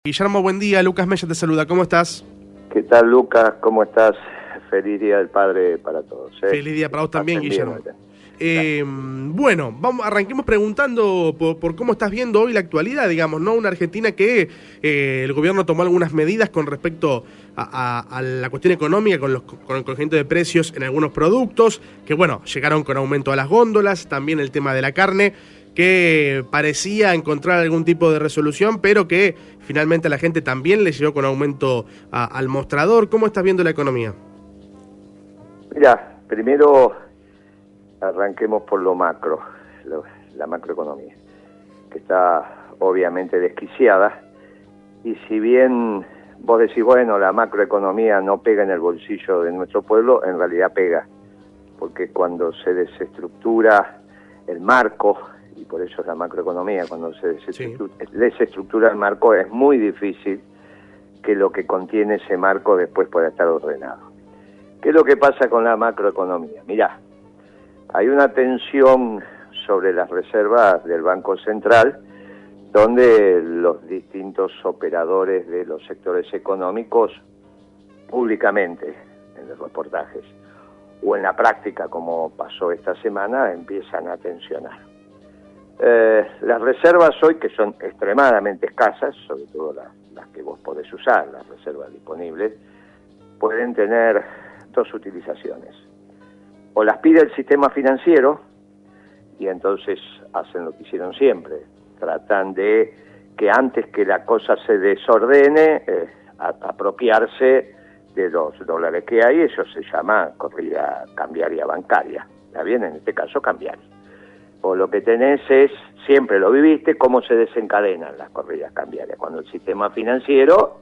Guillermo, buen día. Lucas Mella te saluda. ¿Cómo estás? ¿Qué tal, Lucas? ¿Cómo estás? Feliz Día del Padre para todos. Feliz día para vos también, Guillermo. Bueno, arranquemos preguntando por cómo estás viendo hoy la actualidad, digamos, ¿no? Una Argentina que el gobierno tomó algunas medidas con respecto a la cuestión económica, con el crecimiento de precios en algunos productos, que bueno, llegaron con aumento a las góndolas, también el tema de la carne, que parecía encontrar algún tipo de resolución, pero que finalmente a la gente también le llegó con aumento al mostrador. ¿Cómo estás viendo la economía? Mira, primero arranquemos por lo macro, la macroeconomía, que está obviamente desquiciada, y si bien vos decís, bueno, la macroeconomía no pega en el bolsillo de nuestro pueblo, en realidad pega, porque cuando se desestructura el marco, y por eso es la macroeconomía, cuando se desestructura el marco, es muy difícil que lo que contiene ese marco después pueda estar ordenado. ¿Qué es lo que pasa con la macroeconomía? Mirá, hay una tensión sobre las reservas del Banco Central, donde los distintos operadores de los sectores económicos, públicamente, en los reportajes, o en la práctica, como pasó esta semana, empiezan a tensionar. Las reservas hoy, que son extremadamente escasas, sobre todo las que vos podés usar, las reservas disponibles, pueden tener dos utilizaciones. O las pide el sistema financiero, y entonces hacen lo que hicieron siempre, tratan de que antes que la cosa se desordene, apropiarse de los dólares que hay. Eso se llama corrida cambiaria bancaria, ¿está bien? En este caso cambiaria. O lo que tenés es, siempre lo viviste, cómo se desencadenan las corridas cambiarias, cuando el sistema financiero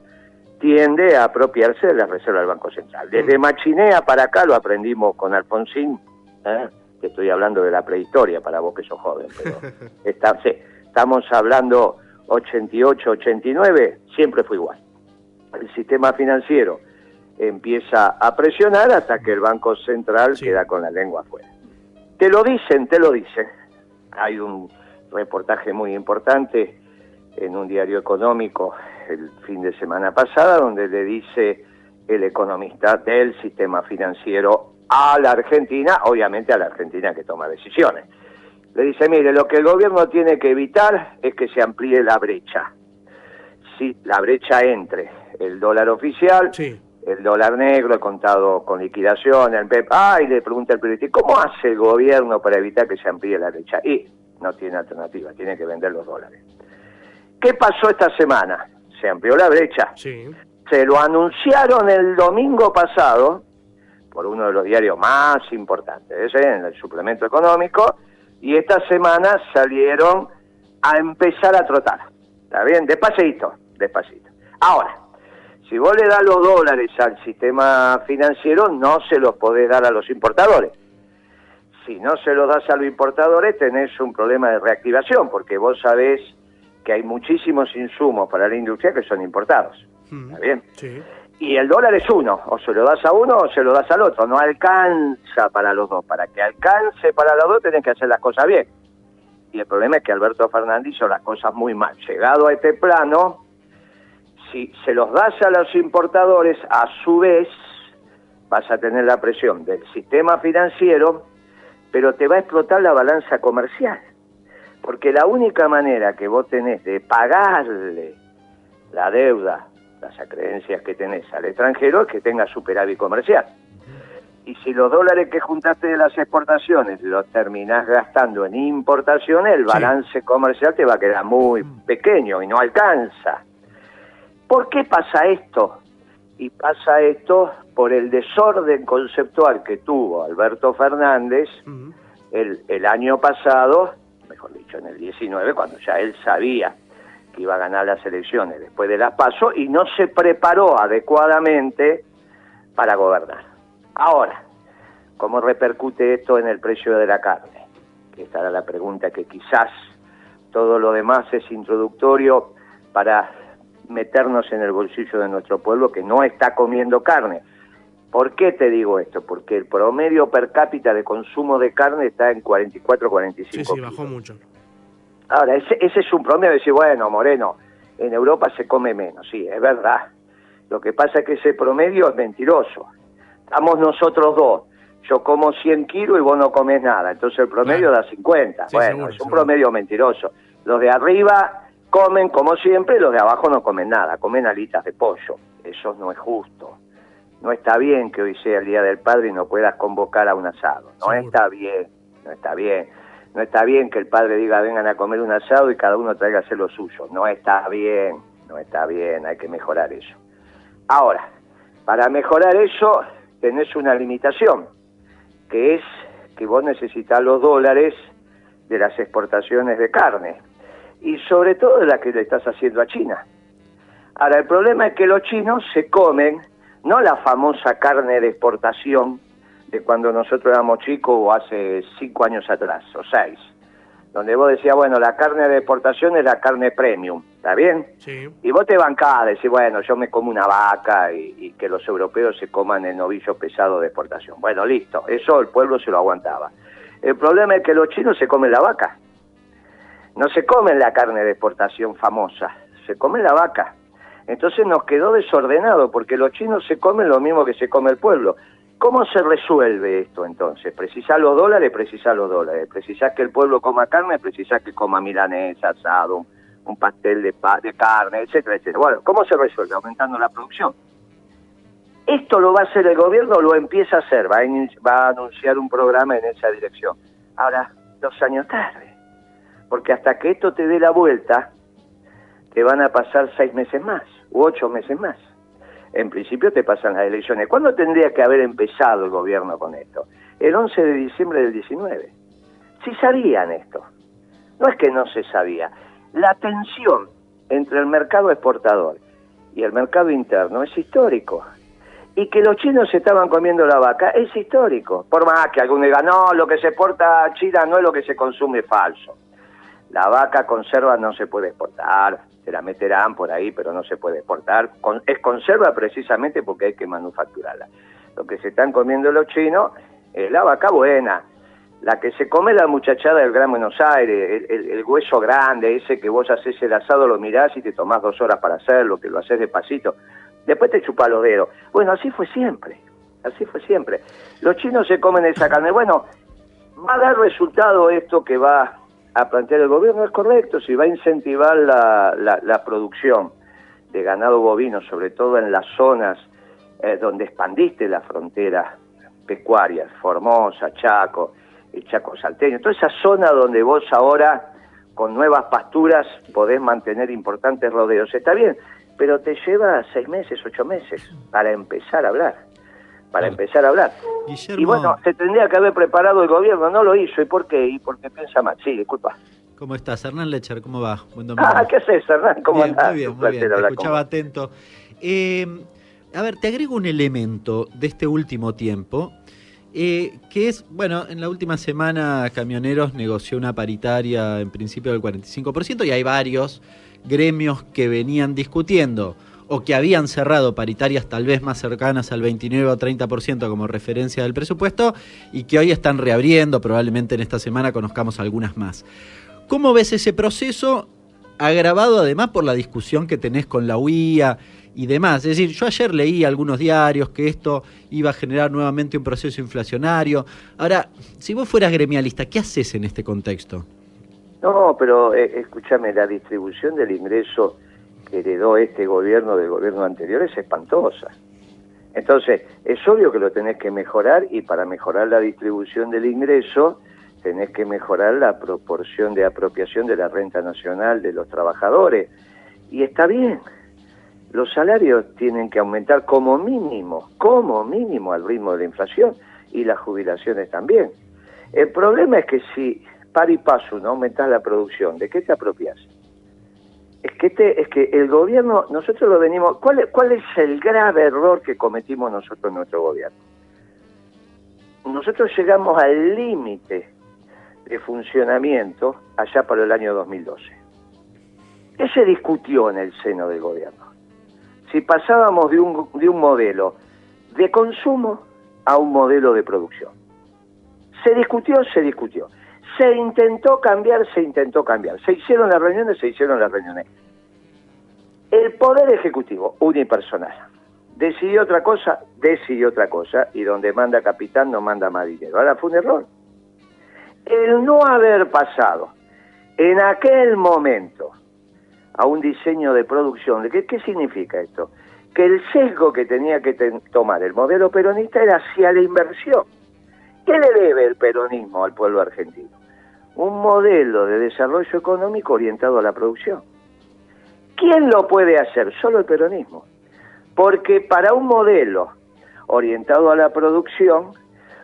tiende a apropiarse de las reservas del Banco Central. Desde Machinea para acá lo aprendimos con Alfonsín, que estoy hablando de la prehistoria para vos que sos joven, pero estamos hablando 88, 89, siempre fue igual. El sistema financiero empieza a presionar hasta que el Banco Central queda con la lengua afuera. Te lo dicen. Hay un reportaje muy importante en un diario económico el fin de semana pasada, donde le dice el economista del sistema financiero a la Argentina, obviamente a la Argentina que toma decisiones. Le dice, mire, lo que el gobierno tiene que evitar es que se amplíe la brecha. Sí, la brecha entre el dólar oficial, el dólar negro, el contado con liquidación, el PEP. Y le pregunta el periodista, ¿cómo hace el gobierno para evitar que se amplíe la brecha? Y no tiene alternativa, tiene que vender los dólares. ¿Qué pasó esta semana? Se amplió la brecha. Se lo anunciaron el domingo pasado por uno de los diarios más importantes, en el suplemento económico, y esta semana salieron a empezar a trotar. ¿Está bien? Despacito. Ahora, si vos le das los dólares al sistema financiero, no se los podés dar a los importadores. Si no se los das a los importadores, tenés un problema de reactivación, porque vos sabés que hay muchísimos insumos para la industria que son importados. ¿Está bien? Sí. Y el dólar es uno, o se lo das a uno o se lo das al otro, no alcanza para los dos. Para que alcance para los dos tenés que hacer las cosas bien. Y el problema es que Alberto Fernández hizo las cosas muy mal. Llegado a este plano, si se los das a los importadores, a su vez vas a tener la presión del sistema financiero, pero te va a explotar la balanza comercial. Porque la única manera que vos tenés de pagarle la deuda, las acreencias que tenés al extranjero, es que tengas superávit comercial. Y si los dólares que juntaste de las exportaciones los terminás gastando en importaciones, el balance comercial te va a quedar muy pequeño y no alcanza. ¿Por qué pasa esto? Y pasa esto por el desorden conceptual que tuvo Alberto Fernández el año pasado, mejor dicho, en el 19, cuando ya él sabía que iba a ganar las elecciones después de las PASO, y no se preparó adecuadamente para gobernar. Ahora, ¿cómo repercute esto en el precio de la carne? Que esta era la pregunta, que quizás todo lo demás es introductorio para meternos en el bolsillo de nuestro pueblo que no está comiendo carne. ¿Por qué te digo esto? Porque el promedio per cápita de consumo de carne está en 44, 45 Sí, bajó mucho. Ahora, ese es un promedio de decir, bueno, Moreno, en Europa se come menos, sí, es verdad. Lo que pasa es que ese promedio es mentiroso. Estamos nosotros dos, yo como 100 kilos y vos no comes nada, entonces el promedio da 50. Sí, bueno, seguro, es un promedio mentiroso. Los de arriba comen como siempre y los de abajo no comen nada, comen alitas de pollo. Eso no es justo. No está bien que hoy sea el Día del Padre y no puedas convocar a un asado. No está bien, no está bien. No está bien que el padre diga vengan a comer un asado y cada uno traiga a hacer lo suyo. No está bien, no está bien, hay que mejorar eso. Ahora, para mejorar eso tenés una limitación, que es que vos necesitas los dólares de las exportaciones de carne y sobre todo de la que le estás haciendo a China. Ahora, el problema es que los chinos se comen no la famosa carne de exportación de cuando nosotros éramos chicos o hace 5 años atrás, o 6, donde vos decías, bueno, la carne de exportación es la carne premium, ¿está bien? Sí. Y vos te bancás, decís, bueno, yo me como una vaca y que los europeos se coman el novillo pesado de exportación. Bueno, listo, eso el pueblo se lo aguantaba. El problema es que los chinos se comen la vaca. No se comen la carne de exportación famosa, se comen la vaca. Entonces nos quedó desordenado, porque los chinos se comen lo mismo que se come el pueblo. ¿Cómo se resuelve esto entonces? ¿Precisás los dólares? Precisás los dólares. ¿Precisás que el pueblo coma carne? Precisás que coma milanesa, asado, un pastel de carne, etcétera, etcétera. Bueno, ¿cómo se resuelve? Aumentando la producción. ¿Esto lo va a hacer el gobierno o lo empieza a hacer? Va a anunciar un programa en esa dirección. Ahora, 2 años tarde. Porque hasta que esto te dé la vuelta, te van a pasar 6 meses más, u 8 meses más. En principio te pasan las elecciones. ¿Cuándo tendría que haber empezado el gobierno con esto? El 11 de diciembre del 19. Sí sabían esto. No es que no se sabía. La tensión entre el mercado exportador y el mercado interno es histórico. Y que los chinos se estaban comiendo la vaca es histórico. Por más que alguno diga, no, lo que se exporta a China no es lo que se consume, falso. La vaca conserva no se puede exportar, se la meterán por ahí, pero no se puede exportar. Es conserva precisamente porque hay que manufacturarla. Lo que se están comiendo los chinos es la vaca buena, la que se come la muchachada del Gran Buenos Aires, el hueso grande, ese que vos haces el asado, lo mirás y te tomás 2 horas para hacerlo, que lo haces despacito. Después te chupás los dedos. Bueno, así fue siempre, así fue siempre. Los chinos se comen esa carne. Bueno, va a dar resultado esto que va a plantear el gobierno, es correcto, si va a incentivar la producción de ganado bovino, sobre todo en las zonas donde expandiste la frontera pecuaria, Formosa, Chaco, el Chaco salteño, toda esa zona donde vos ahora con nuevas pasturas podés mantener importantes rodeos, está bien, pero te lleva 6 meses, 8 meses para empezar a hablar. Guillermo... Y bueno, se tendría que haber preparado el gobierno, no lo hizo. ¿Y por qué? Y porque piensa mal. Sí, disculpa. ¿Cómo estás? Hernán Lecher, ¿cómo va? Buen domingo. ¿Qué haces, Hernán? ¿Cómo andás? Muy bien. Te escuchaba atento. A ver, te agrego un elemento de este último tiempo, que es, bueno, en la última semana Camioneros negoció una paritaria en principio del 45% y hay varios gremios que venían discutiendo o que habían cerrado paritarias tal vez más cercanas al 29 o 30% como referencia del presupuesto y que hoy están reabriendo, probablemente en esta semana conozcamos algunas más. ¿Cómo ves ese proceso agravado además por la discusión que tenés con la UIA y demás? Es decir, yo ayer leí algunos diarios que esto iba a generar nuevamente un proceso inflacionario. Ahora, si vos fueras gremialista, ¿qué haces en este contexto? No, pero escúchame, la distribución del ingreso que heredó este gobierno del gobierno anterior es espantosa. Entonces, es obvio que lo tenés que mejorar y para mejorar la distribución del ingreso tenés que mejorar la proporción de apropiación de la renta nacional de los trabajadores. Y está bien, los salarios tienen que aumentar como mínimo al ritmo de la inflación y las jubilaciones también. El problema es que si par y paso no aumentás la producción, ¿de qué te apropias? Es que el gobierno, nosotros lo venimos... ¿Cuál es el grave error que cometimos nosotros en nuestro gobierno? Nosotros llegamos al límite de funcionamiento allá para el año 2012. ¿Qué se discutió en el seno del gobierno? Si pasábamos de un modelo de consumo a un modelo de producción. Se discutió. Se intentó cambiar. Se hicieron las reuniones. El Poder Ejecutivo, unipersonal, decidió otra cosa, y donde manda capitán no manda más dinero. Ahora fue un error. El no haber pasado en aquel momento a un diseño de producción, ¿qué significa esto? Que el sesgo que tenía que tomar el modelo peronista era hacia la inversión. ¿Qué le debe el peronismo al pueblo argentino? Un modelo de desarrollo económico orientado a la producción. ¿Quién lo puede hacer? Solo el peronismo. Porque para un modelo orientado a la producción,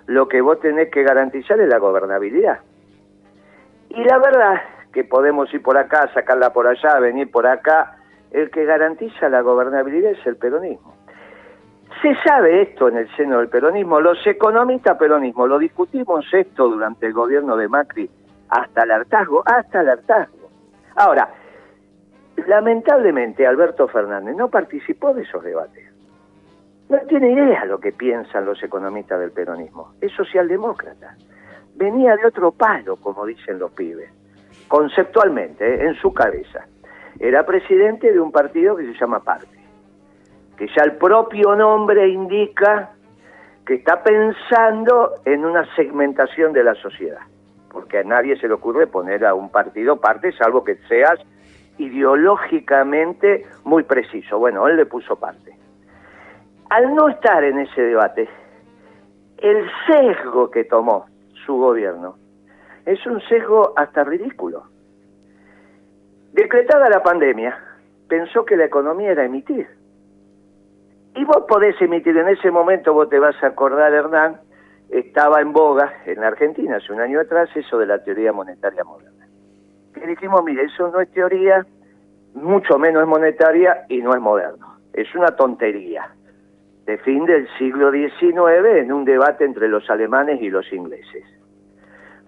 lo que vos tenés que garantizar es la gobernabilidad. Y la verdad que podemos ir por acá, sacarla por allá, venir por acá. El que garantiza la gobernabilidad es el peronismo. Se sabe esto en el seno del peronismo. Los economistas peronismo lo discutimos esto durante el gobierno de Macri hasta el hartazgo. Ahora, lamentablemente Alberto Fernández no participó de esos debates. No tiene idea lo que piensan los economistas del peronismo. Es socialdemócrata. Venía de otro palo, como dicen los pibes. Conceptualmente, en su cabeza. Era presidente de un partido que se llama Parte, que ya el propio nombre indica que está pensando en una segmentación de la sociedad, porque a nadie se le ocurre poner a un partido Parte, salvo que seas ideológicamente muy preciso. Bueno, él le puso Parte. Al no estar en ese debate, el sesgo que tomó su gobierno es un sesgo hasta ridículo. Decretada la pandemia, pensó que la economía era emitir. Y vos podés emitir, en ese momento vos te vas a acordar, Hernán, estaba en boga en la Argentina hace un año atrás eso de la teoría monetaria moderna. Que dijimos, mire, eso no es teoría, mucho menos es monetaria y no es moderno. Es una tontería. De fin del siglo XIX en un debate entre los alemanes y los ingleses,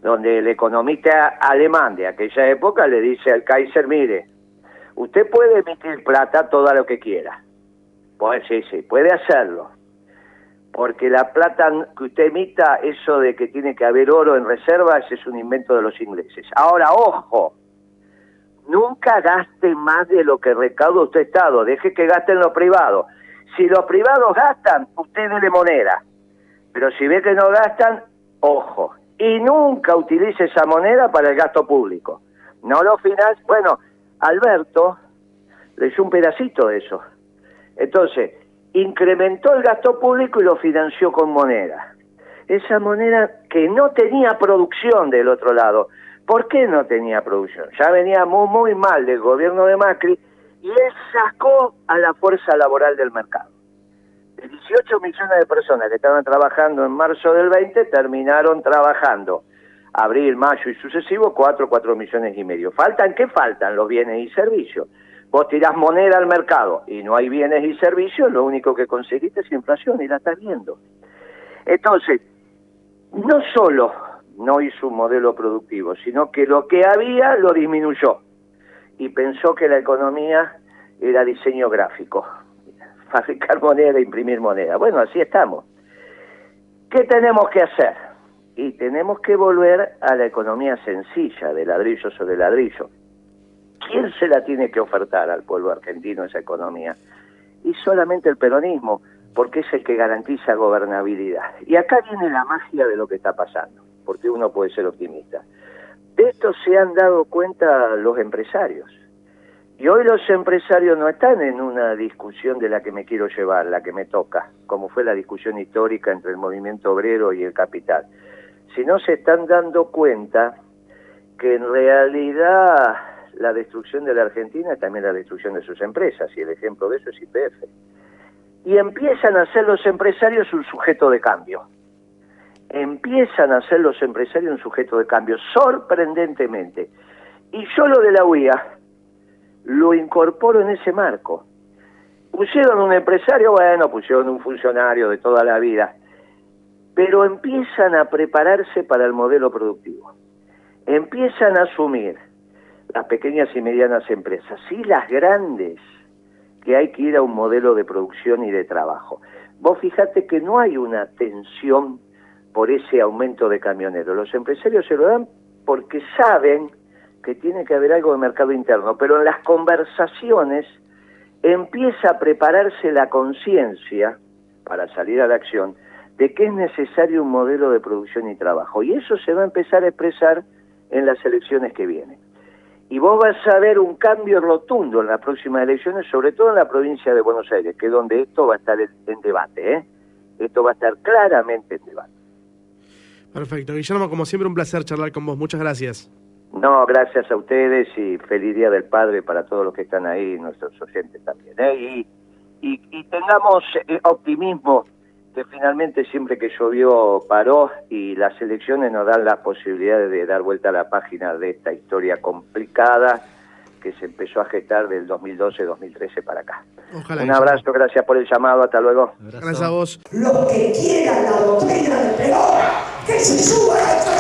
donde el economista alemán de aquella época le dice al Kaiser, mire, usted puede emitir plata todo lo que quiera. Pues sí, puede hacerlo. Porque la plata que usted emita, eso de que tiene que haber oro en reservas, es un invento de los ingleses. Ahora, ojo, nunca gaste más de lo que recauda usted Estado, deje que gasten los privados. Si los privados gastan, usted dele moneda. Pero si ve que no gastan, ojo. Y nunca utilice esa moneda para el gasto público. No lo financia. Bueno, Alberto le dio un pedacito de eso. Entonces, incrementó el gasto público y lo financió con moneda. Esa moneda que no tenía producción del otro lado. ¿Por qué no tenía producción? Ya venía muy mal del gobierno de Macri y él sacó a la fuerza laboral del mercado. De 18 millones de personas que estaban trabajando en marzo del 20, terminaron trabajando abril, mayo y sucesivo 4 millones y medio. ¿Faltan qué faltan? Los bienes y servicios. Vos tirás moneda al mercado y no hay bienes y servicios, lo único que conseguiste es inflación y la estás viendo. Entonces, no solo no hizo un modelo productivo, sino que lo que había lo disminuyó y pensó que la economía era diseño gráfico, fabricar moneda e imprimir moneda. Bueno, así estamos. ¿Qué tenemos que hacer? Y tenemos que volver a la economía sencilla, de ladrillo sobre ladrillo. ¿Quién se la tiene que ofertar al pueblo argentino esa economía? Y solamente el peronismo, porque es el que garantiza gobernabilidad. Y acá viene la magia de lo que está pasando, porque uno puede ser optimista. De esto se han dado cuenta los empresarios. Y hoy los empresarios no están en una discusión de la que me quiero llevar, la que me toca, como fue la discusión histórica entre el movimiento obrero y el capital, sino se están dando cuenta que en realidad la destrucción de la Argentina es también la destrucción de sus empresas, y el ejemplo de eso es YPF. Y empiezan a ser los empresarios un sujeto de cambio. Empiezan a ser los empresarios un sujeto de cambio, sorprendentemente. Y yo lo de la UIA lo incorporo en ese marco. Pusieron un empresario, bueno, pusieron un funcionario de toda la vida, pero empiezan a prepararse para el modelo productivo. Empiezan a asumir las pequeñas y medianas empresas, y las grandes, que hay que ir a un modelo de producción y de trabajo. Vos fijate que no hay una tensión por ese aumento de camioneros. Los empresarios se lo dan porque saben que tiene que haber algo de mercado interno, pero en las conversaciones empieza a prepararse la conciencia para salir a la acción de que es necesario un modelo de producción y trabajo. Y eso se va a empezar a expresar en las elecciones que vienen. Y vos vas a ver un cambio rotundo en las próximas elecciones, sobre todo en la provincia de Buenos Aires, que es donde esto va a estar en debate, ¿eh? Esto va a estar claramente en debate. Perfecto. Guillermo, como siempre, un placer charlar con vos. Muchas gracias. No, gracias a ustedes y feliz Día del Padre para todos los que están ahí, nuestros oyentes también, ¿eh? Y tengamos optimismo, que finalmente siempre que llovió paró y las elecciones nos dan las posibilidades de dar vuelta a la página de esta historia complicada que se empezó a gestar del 2012-2013 para acá. Ojalá. Un abrazo, gracias por el llamado, hasta luego. Gracias a vos. Los que quieran la doctrina de Perón, que se suban a